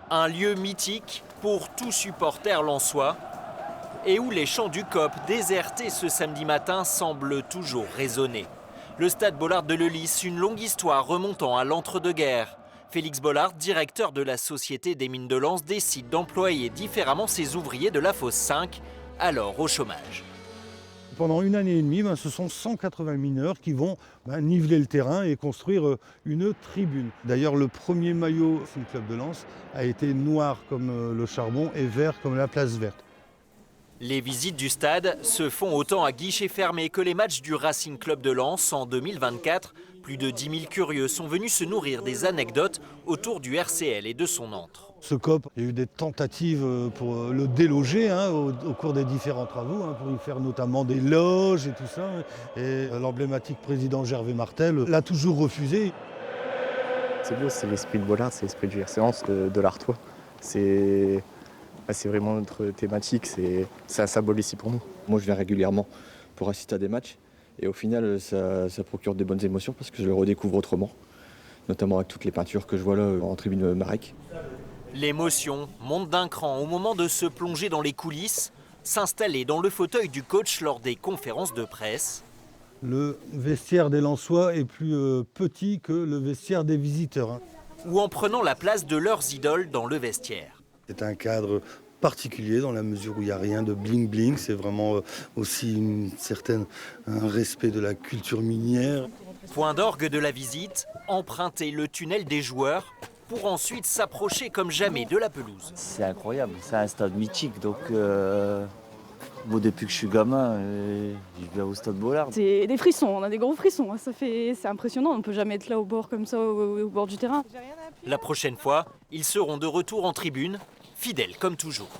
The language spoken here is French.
Un lieu mythique pour tout supporter lensois et où les chants du COP désertés ce samedi matin semblent toujours résonner. Le stade Bollard de Leulis, une longue histoire remontant à l'entre-deux-guerres. Félix Bollard, directeur de la Société des Mines de Lens, décide d'employer différemment ses ouvriers de la fosse 5, alors au chômage. Pendant une année et demie, ce sont 180 mineurs qui vont niveler le terrain et construire une tribune. D'ailleurs, le premier maillot du club de Lens a été noir comme le charbon et vert comme la place verte. Les visites du stade se font autant à guichet fermé que les matchs du Racing Club de Lens en 2024. Plus de 10 000 curieux sont venus se nourrir des anecdotes autour du RCL et de son antre. Ce COP, il y a eu des tentatives pour le déloger au cours des différents travaux, pour y faire notamment des loges et tout ça. Et l'emblématique président Gervais Martel l'a toujours refusé. C'est beau, c'est l'esprit de Bollard, c'est l'esprit du RC Lens, de l'Artois. C'est vraiment notre thématique, c'est un symbole ici pour nous. Moi je viens régulièrement pour assister à des matchs et au final ça procure des bonnes émotions parce que je le redécouvre autrement, notamment avec toutes les peintures que je vois là en tribune Marek. L'émotion monte d'un cran au moment de se plonger dans les coulisses, s'installer dans le fauteuil du coach lors des conférences de presse. Le vestiaire des Lensois est plus petit que le vestiaire des visiteurs. Ou en prenant la place de leurs idoles dans le vestiaire. C'est un cadre particulier dans la mesure où il n'y a rien de bling-bling. C'est vraiment aussi un respect de la culture minière. Point d'orgue de la visite, emprunter le tunnel des joueurs pour ensuite s'approcher comme jamais de la pelouse. C'est incroyable, c'est un stade mythique. Donc, moi, depuis que je suis gamin, je viens au stade Bollard. C'est des frissons, on a des gros frissons. C'est impressionnant, on ne peut jamais être là au bord comme ça, au bord du terrain. La prochaine fois, ils seront de retour en tribune, fidèles comme toujours.